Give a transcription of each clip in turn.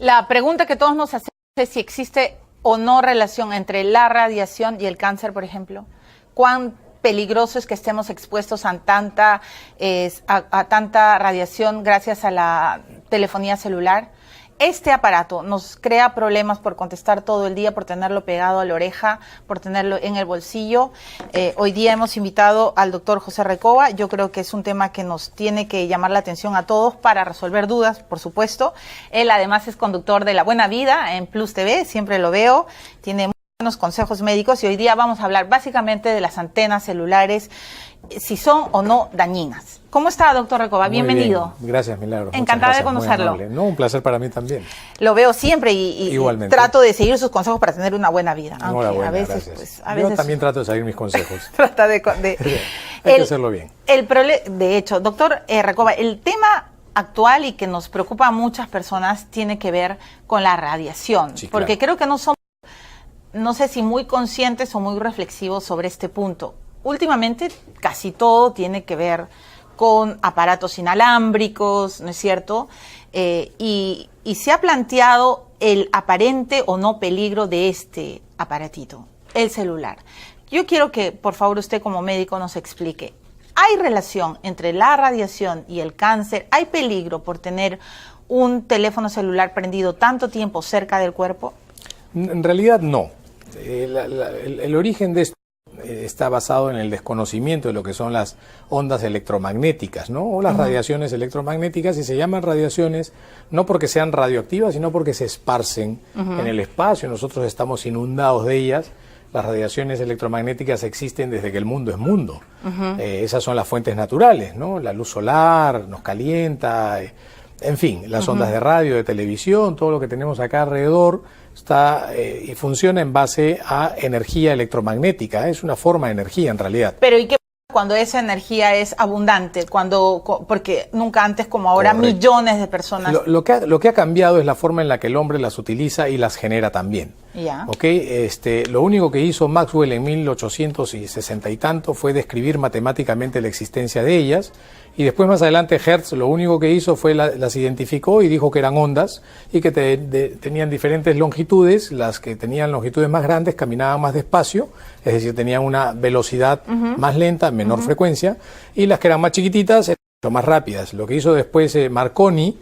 La pregunta que todos nos hacemos es si existe o no relación entre la radiación y el cáncer, por ejemplo. ¿Cuán peligroso es que estemos expuestos a tanta radiación gracias a la telefonía celular? Este aparato nos crea problemas por contestar todo el día, por tenerlo pegado a la oreja, por tenerlo en el bolsillo. Hoy día hemos invitado al doctor José Recoba. Yo creo que es un tema que nos tiene que llamar la atención a todos para resolver dudas, por supuesto. Él además es conductor de La Buena Vida en Plus TV, siempre lo veo, tiene muy buenos consejos médicos y hoy día vamos a hablar básicamente de las antenas celulares, si son o no dañinas. ¿Cómo está, doctor Recoba? Bienvenido. Bien. Gracias, Milagros. Encantada de conocerlo. No, un placer para mí también. Lo veo siempre y trato de seguir sus consejos para tener una buena vida. Enhorabuena, a veces, gracias. pues, a veces... Yo también trato de seguir mis consejos. Trata de Hay que hacerlo bien. De hecho, doctor Recoba, el tema actual y que nos preocupa a muchas personas tiene que ver con la radiación. Sí, porque creo que no somos, no sé si muy conscientes o muy reflexivos sobre este punto. Últimamente casi todo tiene que ver con aparatos inalámbricos, ¿no es cierto? Y se ha planteado el aparente o no peligro de este aparatito, el celular. Yo quiero que, por favor, usted como médico nos explique. ¿Hay relación entre la radiación y el cáncer? ¿Hay peligro por tener un teléfono celular prendido tanto tiempo cerca del cuerpo? En realidad no. El origen de esto está basado en el desconocimiento de lo que son las ondas electromagnéticas, ¿no? O las radiaciones electromagnéticas, y se llaman radiaciones no porque sean radioactivas, sino porque se esparcen en el espacio. Nosotros estamos inundados de ellas. Las radiaciones electromagnéticas existen desde que el mundo es mundo. Esas son las fuentes naturales, ¿no? La luz solar nos calienta, en fin, las ondas de radio, de televisión, todo lo que tenemos acá alrededor está y funciona en base a energía electromagnética. Es una forma de energía en realidad. Pero ¿y qué pasa cuando esa energía es abundante? Porque nunca antes como ahora millones de personas... Lo que ha cambiado es la forma en la que el hombre las utiliza y las genera también. Ya. ¿Okay? Lo único que hizo Maxwell en 1860 y tanto fue describir matemáticamente la existencia de ellas, y después más adelante Hertz lo único que hizo fue las identificó y dijo que eran ondas y que tenían diferentes longitudes. Las que tenían longitudes más grandes caminaban más despacio, es decir, tenían una velocidad más lenta, menor frecuencia, y las que eran más chiquititas eran mucho más rápidas. Lo que hizo después Marconi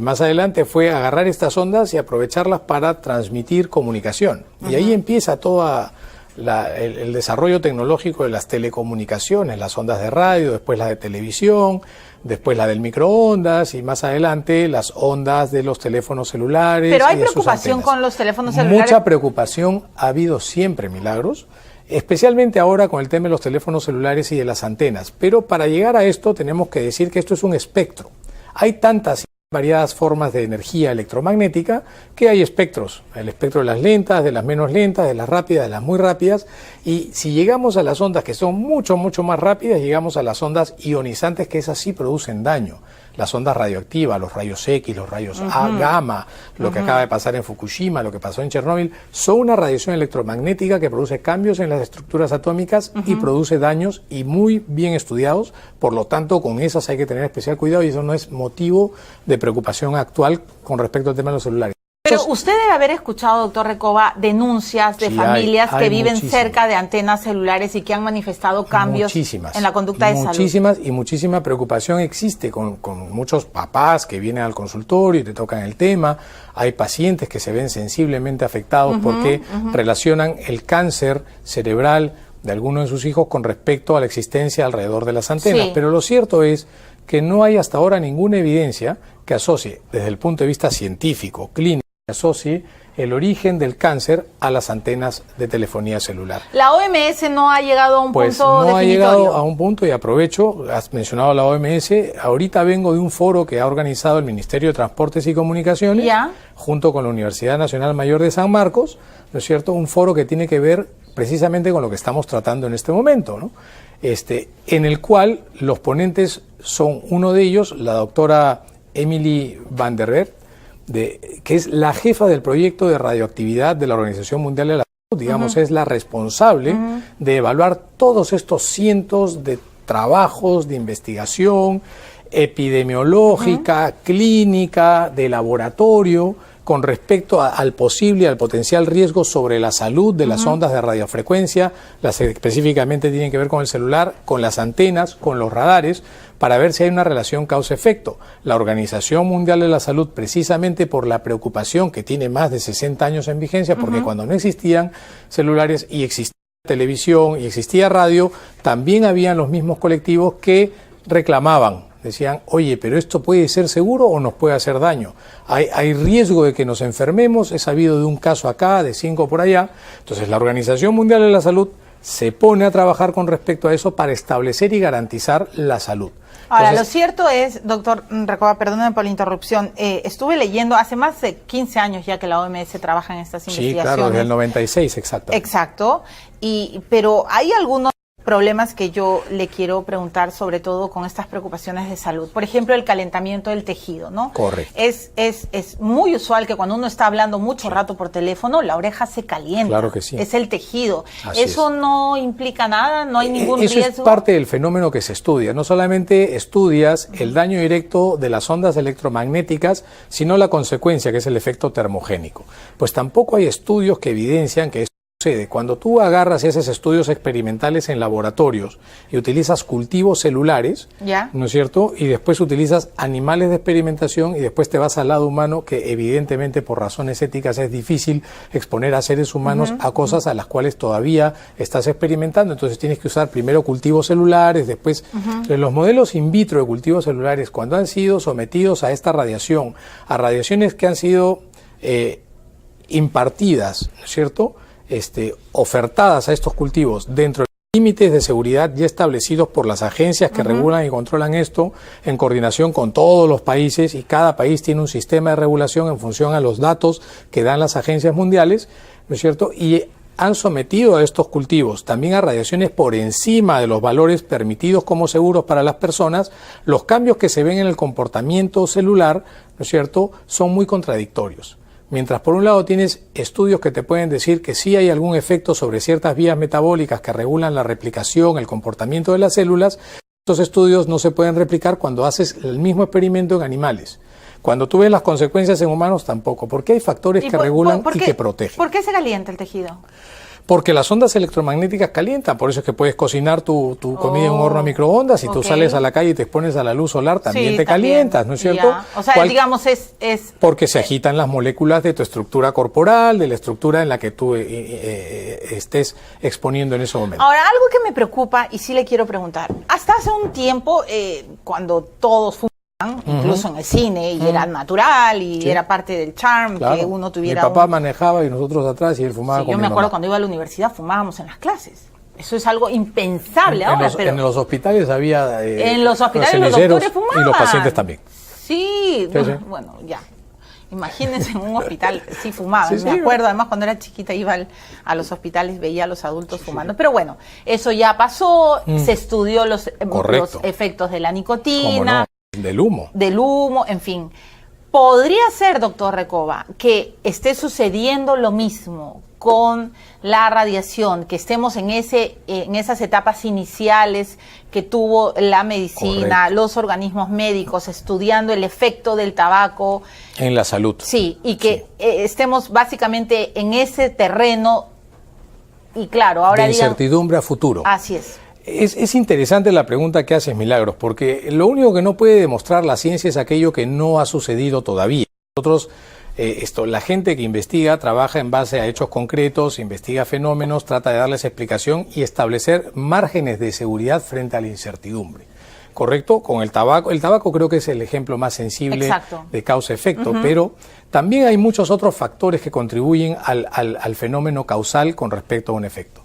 más adelante fue agarrar estas ondas y aprovecharlas para transmitir comunicación. Y ahí empieza todo el desarrollo tecnológico de las telecomunicaciones, las ondas de radio, después la de televisión, después la del microondas y más adelante las ondas de los teléfonos celulares. Pero hay preocupación con los teléfonos celulares. Mucha preocupación ha habido siempre, Milagros, especialmente ahora con el tema de los teléfonos celulares y de las antenas. Pero para llegar a esto tenemos que decir que esto es un espectro. Hay tantas variadas formas de energía electromagnética que hay espectros, el espectro de las lentas, de las menos lentas, de las rápidas, de las muy rápidas, y si llegamos a las ondas que son mucho más rápidas, llegamos a las ondas ionizantes, que esas sí producen daño. Las ondas radioactivas, los rayos X, los rayos gamma, lo que acaba de pasar en Fukushima, lo que pasó en Chernóbil, son una radiación electromagnética que produce cambios en las estructuras atómicas y produce daños, y muy bien estudiados. Por lo tanto, con esas hay que tener especial cuidado, y eso no es motivo de preocupación actual con respecto al tema de los celulares. Pero usted debe haber escuchado, doctor Recoba, denuncias de familias que viven cerca de antenas celulares y que han manifestado cambios en la conducta de salud. Muchísimas, y muchísima preocupación existe con muchos papás que vienen al consultorio y te tocan el tema. Hay pacientes que se ven sensiblemente afectados porque relacionan el cáncer cerebral de alguno de sus hijos con respecto a la existencia alrededor de las antenas. Sí. Pero lo cierto es que no hay hasta ahora ninguna evidencia que asocie, desde el punto de vista científico, clínico, asocie el origen del cáncer a las antenas de telefonía celular. ¿La OMS no ha llegado a un punto definitorio? No ha llegado a un punto, y aprovecho, has mencionado la OMS, ahorita vengo de un foro que ha organizado el Ministerio de Transportes y Comunicaciones, junto con la Universidad Nacional Mayor de San Marcos, ¿no es cierto? Un foro que tiene que ver precisamente con lo que estamos tratando en este momento, ¿no? En el cual los ponentes son, uno de ellos, la doctora Emily van der Werf, que es la jefa del proyecto de radioactividad de la Organización Mundial de la Salud, digamos, es la responsable de evaluar todos estos cientos de trabajos de investigación epidemiológica, clínica, de laboratorio, con respecto al posible, al potencial riesgo sobre la salud de las ondas de radiofrecuencia, las específicamente tienen que ver con el celular, con las antenas, con los radares, para ver si hay una relación causa-efecto. La Organización Mundial de la Salud, precisamente por la preocupación que tiene más de 60 años en vigencia, porque cuando no existían celulares y existía televisión y existía radio, también habían los mismos colectivos que reclamaban. Decían, oye, pero esto puede ser seguro o nos puede hacer daño. Hay riesgo de que nos enfermemos, he sabido de un caso acá, de 5 por allá. Entonces la Organización Mundial de la Salud se pone a trabajar con respecto a eso para establecer y garantizar la salud. Ahora, lo cierto es, doctor Recoba, perdónenme por la interrupción, estuve leyendo hace más de 15 años ya que la OMS trabaja en estas investigaciones. Sí, claro, desde el 96, exacto. Exacto, pero hay algunos problemas que yo le quiero preguntar, sobre todo con estas preocupaciones de salud. Por ejemplo, el calentamiento del tejido, ¿no? Correcto. Es muy usual que cuando uno está hablando mucho rato por teléfono, la oreja se calienta. Claro que sí. Es el tejido. Así ¿Eso no implica nada? ¿No hay ningún riesgo? Eso es parte del fenómeno que se estudia. No solamente estudias el daño directo de las ondas electromagnéticas, sino la consecuencia, que es el efecto termogénico. Pues tampoco hay estudios que evidencian que sucede. Cuando tú agarras y haces estudios experimentales en laboratorios y utilizas cultivos celulares, ¿no es cierto? Y después utilizas animales de experimentación y después te vas al lado humano, que evidentemente por razones éticas es difícil exponer a seres humanos a cosas a las cuales todavía estás experimentando. Entonces tienes que usar primero cultivos celulares, después los modelos in vitro de cultivos celulares, cuando han sido sometidos a esta radiación, a radiaciones que han sido impartidas, ¿no es cierto?, ofertadas a estos cultivos dentro de límites de seguridad ya establecidos por las agencias que regulan y controlan esto, en coordinación con todos los países, y cada país tiene un sistema de regulación en función a los datos que dan las agencias mundiales, ¿no es cierto?, y han sometido a estos cultivos también a radiaciones por encima de los valores permitidos como seguros para las personas. Los cambios que se ven en el comportamiento celular, ¿no es cierto?, son muy contradictorios. Mientras por un lado tienes estudios que te pueden decir que sí hay algún efecto sobre ciertas vías metabólicas que regulan la replicación, el comportamiento de las células, estos estudios no se pueden replicar cuando haces el mismo experimento en animales. Cuando tú ves las consecuencias en humanos tampoco, porque hay factores que regulan y que protegen. ¿Por qué se calienta el tejido? Porque las ondas electromagnéticas calientan, por eso es que puedes cocinar tu comida en un horno a microondas, y tú sales a la calle y te expones a la luz solar, también te calientas, ¿no es cierto? Ya. O sea, digamos, es... Porque se agitan las moléculas de tu estructura corporal, de la estructura en la que tú estés exponiendo en ese momento. Ahora, algo que me preocupa, y sí le quiero preguntar, hasta hace un tiempo, cuando todos incluso en el cine, y era natural, y era parte del charm, que uno tuviera... Mi papá manejaba y nosotros atrás, y él fumaba con mi mamá. Yo me acuerdo cuando iba a la universidad, fumábamos en las clases. Eso es algo impensable ahora, pero... En los hospitales había... en los hospitales los doctores fumaban. Y los pacientes también. Sí. Bueno, ya. Imagínense en un hospital, sí fumaban. Me acuerdo, además, cuando era chiquita iba a los hospitales, veía a los adultos fumando. Pero bueno, eso ya pasó, se estudió los efectos de la nicotina. Del humo. Del humo, en fin. ¿Podría ser, doctor Recoba, que esté sucediendo lo mismo con la radiación, que estemos en esas etapas iniciales que tuvo la medicina, los organismos médicos, estudiando el efecto del tabaco? En la salud. Sí, y que estemos básicamente en ese terreno, y claro, ahora de incertidumbre a futuro. Así es. Es interesante la pregunta que haces, Milagros, porque lo único que no puede demostrar la ciencia es aquello que no ha sucedido todavía. Nosotros, la gente que investiga trabaja en base a hechos concretos, investiga fenómenos, trata de darles explicación y establecer márgenes de seguridad frente a la incertidumbre. ¿Correcto? Con el tabaco creo que es el ejemplo más sensible de causa-efecto, pero también hay muchos otros factores que contribuyen al fenómeno causal con respecto a un efecto.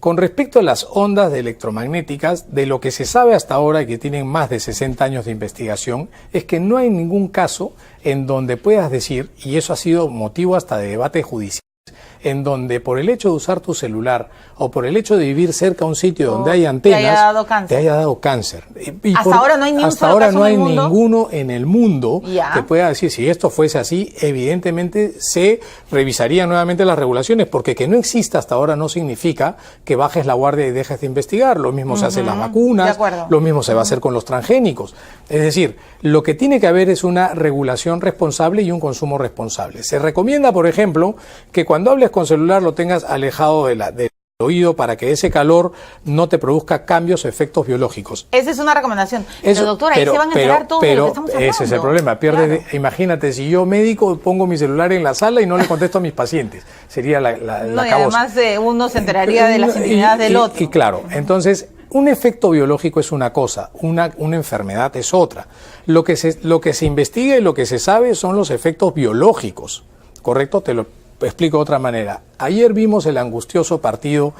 Con respecto a las ondas electromagnéticas, de lo que se sabe hasta ahora, y que tienen más de 60 años de investigación, es que no hay ningún caso en donde puedas decir, y eso ha sido motivo hasta de debate judicial, en donde por el hecho de usar tu celular o por el hecho de vivir cerca de un sitio donde hay antenas, te haya dado cáncer. Hasta ahora no hay ni un hasta ahora no hay ninguno en el mundo que pueda decir, si esto fuese así, evidentemente se revisarían nuevamente las regulaciones, porque que no exista hasta ahora no significa que bajes la guardia y dejes de investigar. Lo mismo se hace en las vacunas, lo mismo se va a hacer con los transgénicos. Es decir, lo que tiene que haber es una regulación responsable y un consumo responsable. Se recomienda, por ejemplo, que cuando hables con celular lo tengas alejado del oído para que ese calor no te produzca cambios o efectos biológicos. Esa es una recomendación. Pero doctora, ahí se van a enterar todos de lo que estamos hablando. Ese es el problema. Imagínate, si yo médico pongo mi celular en la sala y no le contesto a mis pacientes. Sería la y además uno se enteraría de las intimidades del otro. Y claro, entonces un efecto biológico es una cosa, una enfermedad es otra. Lo que se investiga y lo que se sabe son los efectos biológicos, ¿correcto? Te lo explico de otra manera. Ayer vimos el angustioso partido.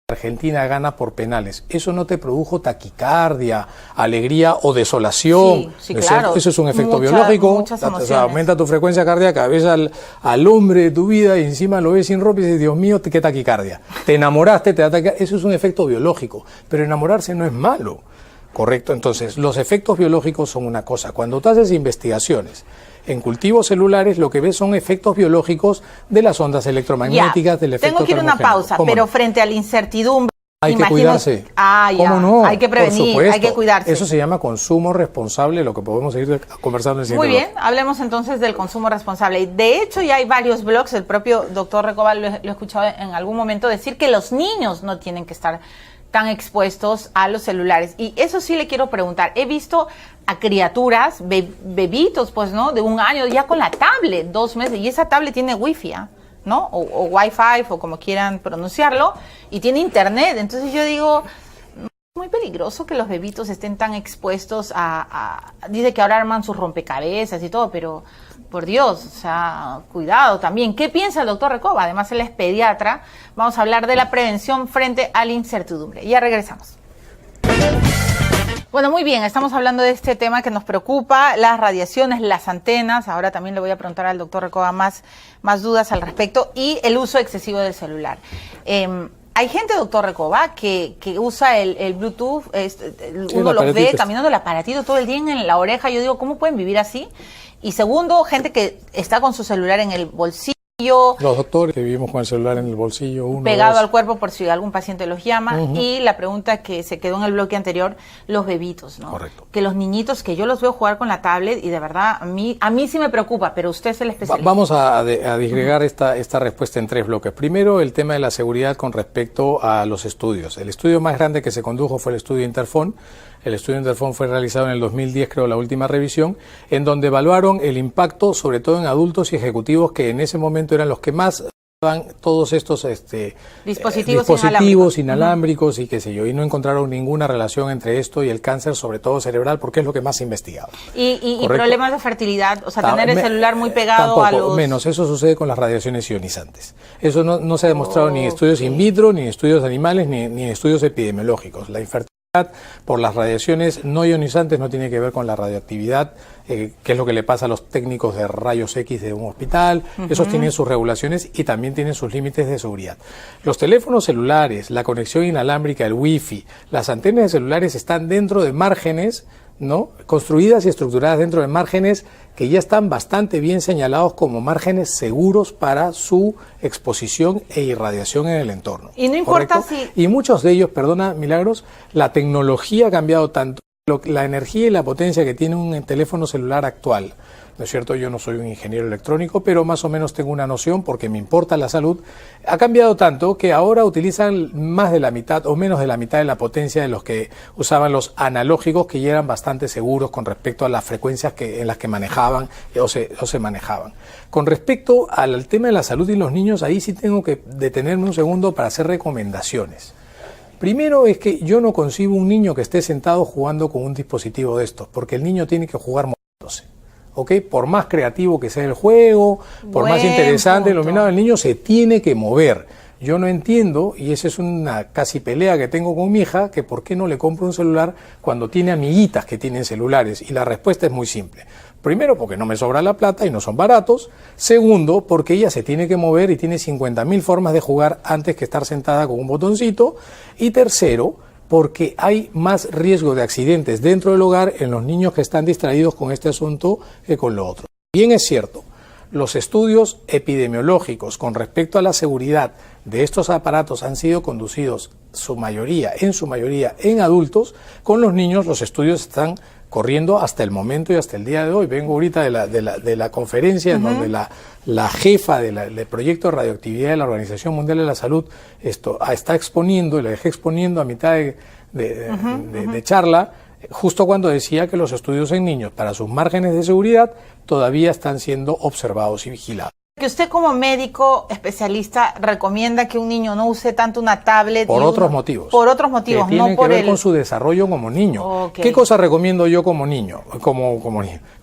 Argentina gana por penales. Eso no te produjo taquicardia, alegría o desolación. Sí, claro. Eso es un efecto biológico. O sea, aumenta tu frecuencia cardíaca, ves al hombre de tu vida y encima lo ves sin ropa y dices, Dios mío, qué taquicardia. Te enamoraste, te da taquicardia. Eso es un efecto biológico. Pero enamorarse no es malo, ¿correcto? Entonces, los efectos biológicos son una cosa. Cuando tú haces investigaciones en cultivos celulares, lo que ves son efectos biológicos de las ondas electromagnéticas, del efecto Tengo que ir a una pausa, pero frente a la incertidumbre... Hay que cuidarse. ¿Cómo no? Hay que prevenir, hay que cuidarse. Eso se llama consumo responsable, lo que podemos seguir conversando en el siguiente Muy bien, hablemos entonces del consumo responsable. De hecho, ya hay varios blogs, el propio doctor Recoba lo he escuchado en algún momento decir que los niños no tienen que estar tan expuestos a los celulares. Y eso sí le quiero preguntar. He visto a criaturas, bebitos, pues, ¿no? De 1 año, ya con la tablet, 2 meses, y esa tablet tiene wifi, ¿no? O Wi-Fi, o como quieran pronunciarlo, y tiene internet. Entonces yo digo, es muy peligroso que los bebitos estén tan expuestos dice que ahora arman sus rompecabezas y todo, pero por Dios, o sea, cuidado también. ¿Qué piensa el doctor Recoba? Además, él es pediatra. Vamos a hablar de la prevención frente a la incertidumbre. Ya regresamos. Bueno, muy bien, estamos hablando de este tema que nos preocupa, las radiaciones, las antenas. Ahora también le voy a preguntar al doctor Recoba más dudas al respecto, y el uso excesivo del celular. Hay gente, doctor Recoba, que usa el Bluetooth, uno los ve caminando el aparatito todo el día en la oreja. Yo digo, ¿cómo pueden vivir así? Y segundo, gente que está con su celular en el bolsillo. Los doctores que vivimos con el celular en el bolsillo, pegado al cuerpo por si algún paciente los llama. Y la pregunta que se quedó en el bloque anterior, los bebitos, ¿no? Correcto. Que los niñitos, que yo los veo jugar con la tablet y de verdad a mí sí me preocupa, pero usted es el especialista. Vamos a disgregar esta respuesta en 3 bloques. Primero, el tema de la seguridad con respecto a los estudios. El estudio más grande que se condujo fue el estudio Interphone. El estudio Interphone fue realizado en el 2010, creo, la última revisión, en donde evaluaron el impacto, sobre todo en adultos y ejecutivos, que en ese momento eran los que más daban todos estos dispositivos inalámbricos y qué sé yo, y no encontraron ninguna relación entre esto y el cáncer, sobre todo cerebral, porque es lo que más se ha investigado. ¿Y problemas de fertilidad? O sea, tener el celular muy pegado tampoco, a los... menos, eso sucede con las radiaciones ionizantes. Eso no se ha demostrado ni en estudios in vitro, ni en estudios animales, ni en estudios epidemiológicos. La infertilidad por las radiaciones no ionizantes no tiene que ver con la radioactividad, que es lo que le pasa a los técnicos de rayos X de un hospital. Esos tienen sus regulaciones y también tienen sus límites de seguridad. Los teléfonos celulares, la conexión inalámbrica, el wifi, las antenas de celulares están dentro de márgenes, ¿no?, construidas y estructuradas dentro de márgenes que ya están bastante bien señalados como márgenes seguros para su exposición e irradiación en el entorno. Y no importa ¿correcto? Y muchos de ellos, perdona Milagros, la tecnología ha cambiado tanto, la energía y la potencia que tiene un teléfono celular actual, ¿no es cierto? Yo no soy un ingeniero electrónico, pero más o menos tengo una noción porque me importa la salud. Ha cambiado tanto que ahora utilizan más de la mitad o menos de la mitad de la potencia de los que usaban los analógicos, que ya eran bastante seguros con respecto a las frecuencias en las que manejaban o se manejaban. Con respecto al tema de la salud y los niños, ahí sí tengo que detenerme un segundo para hacer recomendaciones. Primero es que yo no concibo un niño que esté sentado jugando con un dispositivo de estos, porque el niño tiene que jugar moviéndose. ¿Ok? Por más creativo que sea el juego, por más interesante, iluminado, el niño se tiene que mover. Yo no entiendo, y esa es una casi pelea que tengo con mi hija, que por qué no le compro un celular cuando tiene amiguitas que tienen celulares. Y la respuesta es muy simple. Primero, porque no me sobra la plata y no son baratos. Segundo, porque ella se tiene que mover y tiene 50.000 formas de jugar antes que estar sentada con un botoncito. Y tercero, porque hay más riesgo de accidentes dentro del hogar en los niños que están distraídos con este asunto que con lo otro. Bien es cierto, los estudios epidemiológicos con respecto a la seguridad de estos aparatos han sido conducidos en su mayoría en adultos. Con los niños los estudios están corriendo hasta el momento y hasta el día de hoy. Vengo ahorita de la conferencia en donde la jefa del proyecto de radioactividad de la Organización Mundial de la Salud está exponiendo, y la dejé exponiendo a mitad de charla, justo cuando decía que los estudios en niños para sus márgenes de seguridad todavía están siendo observados y vigilados. Que usted como médico especialista recomienda que un niño no use tanto una tablet. Por otros motivos. Por otros motivos, que tienen que ver con su desarrollo como niño. Okay. ¿Qué cosa recomiendo yo como niño,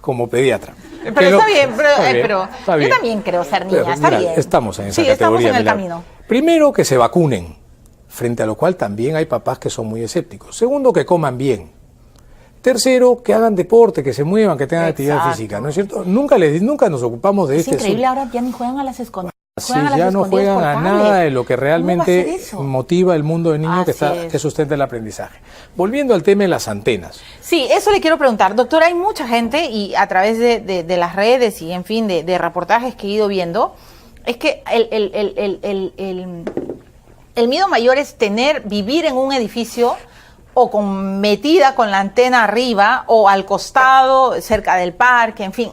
como pediatra? Pero está bien, yo también creo ser niña, pero, está mira, bien. Estamos en esa sí, categoría. Estamos en el camino. Primero, que se vacunen, frente a lo cual también hay papás que son muy escépticos. Segundo, que coman bien. Tercero, que hagan deporte, que se muevan, que tengan actividad física, ¿no es cierto? Nunca nos ocupamos de es increíble, ahora ya ni juegan a las escondidas. Sí, ya no juegan a nada de lo que realmente motiva el mundo del niño que sustenta el aprendizaje. Volviendo al tema de las antenas. Sí, eso le quiero preguntar. Doctor, hay mucha gente, y a través de las redes y, en fin, de reportajes que he ido viendo, es que el miedo mayor es vivir en un edificio o metida con la antena arriba o al costado, cerca del parque, en fin,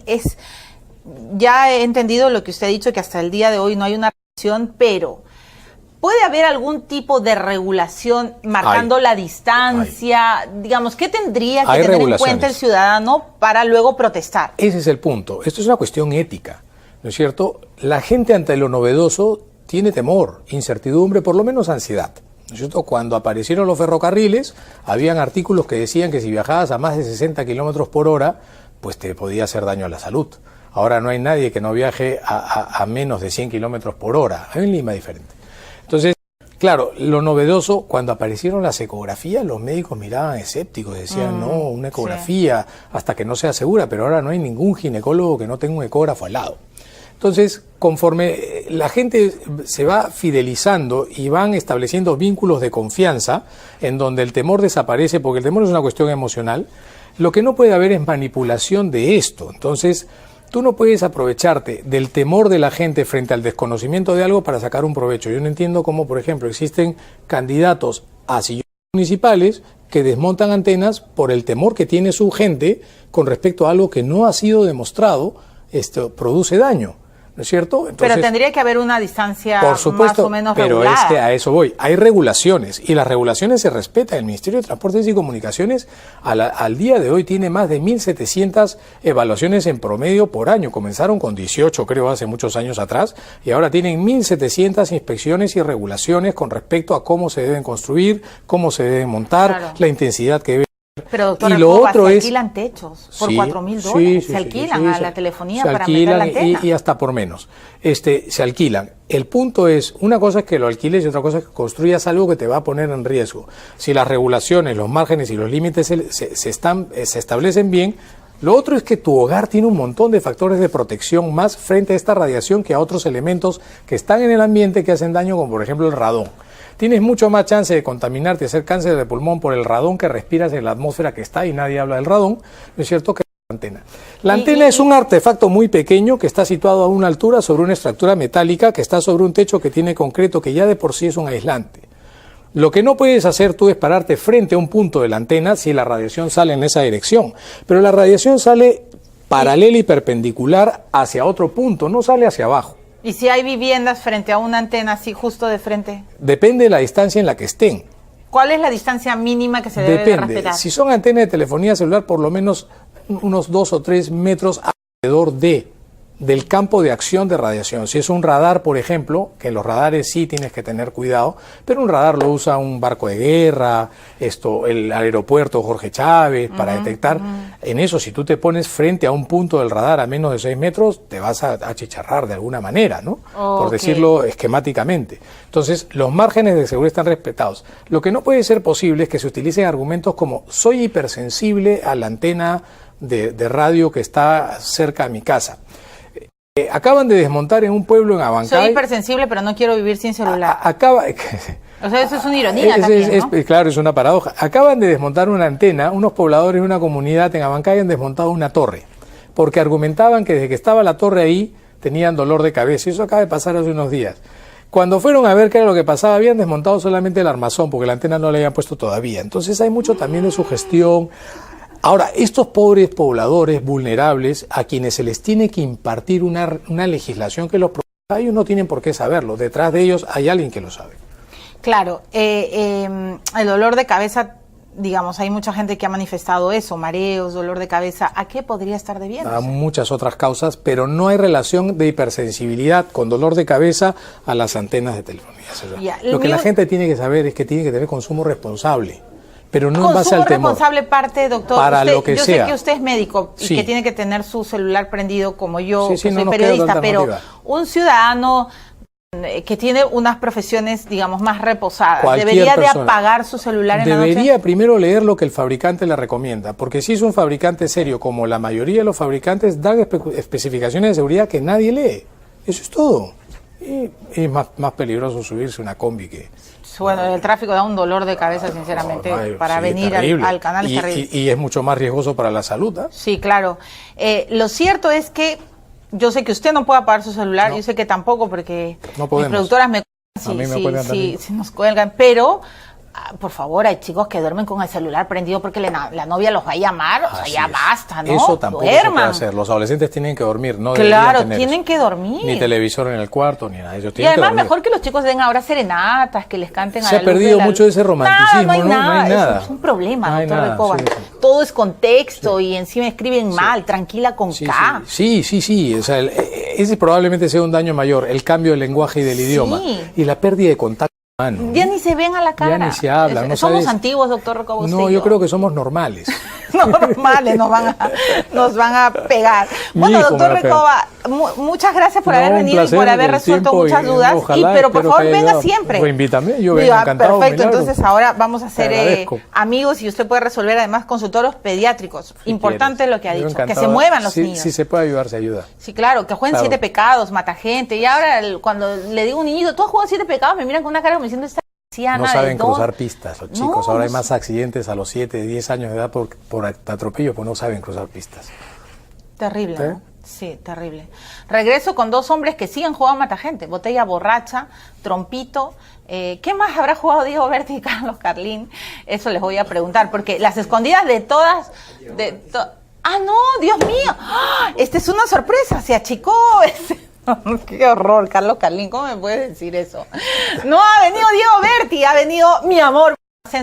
ya he entendido lo que usted ha dicho, que hasta el día de hoy no hay una regulación, pero ¿puede haber algún tipo de regulación marcando la distancia? Digamos, ¿qué tendría que tener en cuenta el ciudadano para luego protestar? Ese es el punto. Esto es una cuestión ética, ¿no es cierto? La gente ante lo novedoso tiene temor, incertidumbre, por lo menos ansiedad. ¿No es cierto? Cuando aparecieron los ferrocarriles, habían artículos que decían que si viajabas a más de 60 kilómetros por hora, pues te podía hacer daño a la salud. Ahora no hay nadie que no viaje a menos de 100 kilómetros por hora. Hay un Lima diferente. Entonces, claro, lo novedoso, cuando aparecieron las ecografías, los médicos miraban escépticos, decían, no, una ecografía, hasta que no sea segura, pero ahora no hay ningún ginecólogo que no tenga un ecógrafo al lado. Entonces, conforme la gente se va fidelizando y van estableciendo vínculos de confianza, en donde el temor desaparece, porque el temor es una cuestión emocional, lo que no puede haber es manipulación de esto. Entonces, tú no puedes aprovecharte del temor de la gente frente al desconocimiento de algo para sacar un provecho. Yo no entiendo cómo, por ejemplo, existen candidatos a sillones municipales que desmontan antenas por el temor que tiene su gente con respecto a algo que no ha sido demostrado, produce daño. ¿No es cierto? Entonces, pero tendría que haber una distancia por supuesto, más o menos pero regulada. es que a eso voy. Hay regulaciones y las regulaciones se respetan. El Ministerio de Transportes y Comunicaciones al día de hoy tiene más de 1.700 evaluaciones en promedio por año. Comenzaron con 18, creo, hace muchos años atrás, y ahora tienen 1.700 inspecciones y regulaciones con respecto a cómo se deben construir, cómo se deben montar, la intensidad que debe. Pero, doctor, y lo otro se es alquilan techos por sí, $4.000, se alquilan a la telefonía para meter la antena. Y hasta por menos. Se alquilan. El punto es, una cosa es que lo alquiles y otra cosa es que construyas algo que te va a poner en riesgo. Si las regulaciones, los márgenes y los límites se establecen bien, lo otro es que tu hogar tiene un montón de factores de protección más frente a esta radiación que a otros elementos que están en el ambiente que hacen daño, como por ejemplo el radón. Tienes mucho más chance de contaminarte y hacer cáncer de pulmón por el radón que respiras en la atmósfera que está, y nadie habla del radón, ¿no es cierto?, que la antena. La antena es un artefacto muy pequeño que está situado a una altura sobre una estructura metálica que está sobre un techo que tiene concreto, que ya de por sí es un aislante. Lo que no puedes hacer tú es pararte frente a un punto de la antena si la radiación sale en esa dirección, pero la radiación sale paralela y perpendicular hacia otro punto, no sale hacia abajo. ¿Y si hay viviendas frente a una antena así justo de frente? Depende de la distancia en la que estén. ¿Cuál es la distancia mínima que se debe de respetar? Si son antenas de telefonía celular, por lo menos unos 2 o 3 metros alrededor de. del campo de acción de radiación. Si es un radar, por ejemplo, que los radares sí tienes que tener cuidado, pero un radar lo usa un barco de guerra, el aeropuerto Jorge Chávez, para detectar. En eso, si tú te pones frente a un punto del radar a menos de 6 metros, te vas a achicharrar de alguna manera, ¿no? Por decirlo esquemáticamente. Entonces, los márgenes de seguridad están respetados. Lo que no puede ser posible es que se utilicen argumentos como soy hipersensible a la antena de radio que está cerca de mi casa. Acaban de desmontar en un pueblo en Abancay. Soy hipersensible, pero no quiero vivir sin celular. O sea, eso es una ironía también, ¿no? Claro, es una paradoja. Acaban de desmontar una antena, unos pobladores de una comunidad en Abancay han desmontado una torre, porque argumentaban que desde que estaba la torre ahí tenían dolor de cabeza, y eso acaba de pasar hace unos días. Cuando fueron a ver qué era lo que pasaba, habían desmontado solamente el armazón, porque la antena no le habían puesto todavía. Entonces hay mucho también de sugestión. Ahora, estos pobres pobladores vulnerables a quienes se les tiene que impartir una legislación que los proteja, ellos no tienen por qué saberlo. Detrás de ellos hay alguien que lo sabe. Claro, el dolor de cabeza, digamos, hay mucha gente que ha manifestado eso, mareos, dolor de cabeza. ¿A qué podría estar debiendo? A muchas otras causas, pero no hay relación de hipersensibilidad con dolor de cabeza a las antenas de telefonía celular. Lo que la gente tiene que saber es que tiene que tener consumo responsable. Pero no en base al temor. Responsable parte, doctor. Para lo que sea. Yo sé que usted es médico y que tiene que tener su celular prendido como yo, que soy periodista, pero un ciudadano que tiene unas profesiones, digamos, más reposadas, ¿debería de apagar su celular en la noche? Debería primero leer lo que el fabricante le recomienda, porque si es un fabricante serio, como la mayoría de los fabricantes, dan especificaciones de seguridad que nadie lee. Eso es todo. Y es más peligroso subirse una combi que... Bueno, el tráfico da un dolor de cabeza, sinceramente, para venir al canal. Y es mucho más riesgoso para la salud, ¿eh? Sí, claro. Lo cierto es que yo sé que usted no puede apagar su celular, yo sé que tampoco, porque mis productoras me cuelgan si nos cuelgan, pero... por favor, hay chicos que duermen con el celular prendido porque la novia los va a llamar, o sea, ya basta, ¿no? Eso tampoco se puede hacer. Los adolescentes tienen que dormir, no claro, tienen que dormir. Ni televisor en el cuarto, ni nada. Y además, mejor que los chicos den ahora serenatas, que les canten a la luz. Se ha perdido mucho ese romanticismo, no hay nada. Es un problema, doctor Recoba. Todo es contexto y encima escriben mal, tranquila con K. Sí. O sea, ese probablemente sea un daño mayor, el cambio del lenguaje y del idioma. Y la pérdida de contacto. Ya ni se ven a la cara. Ya ni se hablan. No somos antiguos, doctor Recoba. No, yo creo que somos normales. Normales, nos van a pegar. Bueno, doctor Recoba, muchas gracias por haber venido y por haber resuelto muchas dudas. Pero por favor, venga siempre. Pues invítame, yo vengo encantado. Perfecto, entonces ahora vamos a ser amigos y usted puede resolver además consultorios pediátricos. Importante lo que ha dicho, que se muevan los niños. Si se puede ayudar, se ayuda. Sí, claro, que jueguen 7 pecados, mata gente. Y ahora cuando le digo a un niñito, ¿tú has jugado 7 pecados? Me miran con una cara como diciendo, no saben cruzar pistas los chicos. Ahora hay más accidentes a los 7, 10 años de edad por atropello, pues no saben cruzar pistas. Terrible, ¿no? Sí, terrible. Regreso con 2 hombres que sí han jugado mata gente. Botella borracha, trompito. ¿Qué más habrá jugado Diego Berti y Carlos Carlín? Eso les voy a preguntar, porque las escondidas de todas... ¡Ah, no! ¡Dios mío! ¡Ah! Esta es una sorpresa, se achicó Qué horror, Carlos Carlín, ¿cómo me puedes decir eso? No ha venido Diego Berti, ha venido mi amor.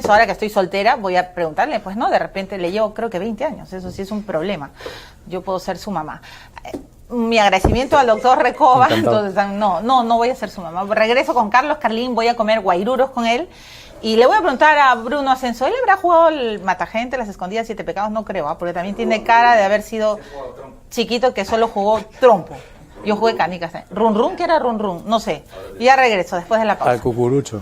Ahora que estoy soltera, voy a preguntarle, pues no, de repente le llevo creo que 20 años, eso sí es un problema. Yo puedo ser su mamá. Mi agradecimiento al doctor Recoba, entonces no voy a ser su mamá. Regreso con Carlos Carlín, voy a comer guairuros con él. Y le voy a preguntar a Bruno Ascenso, ¿él habrá jugado el matagente, las escondidas 7 pecados? No creo, porque también tiene cara de haber sido chiquito que solo jugó trompo. Yo jugué canicas. Run run, ¿qué era run run? No sé. Ya regreso después de la pausa. Al cucurucho.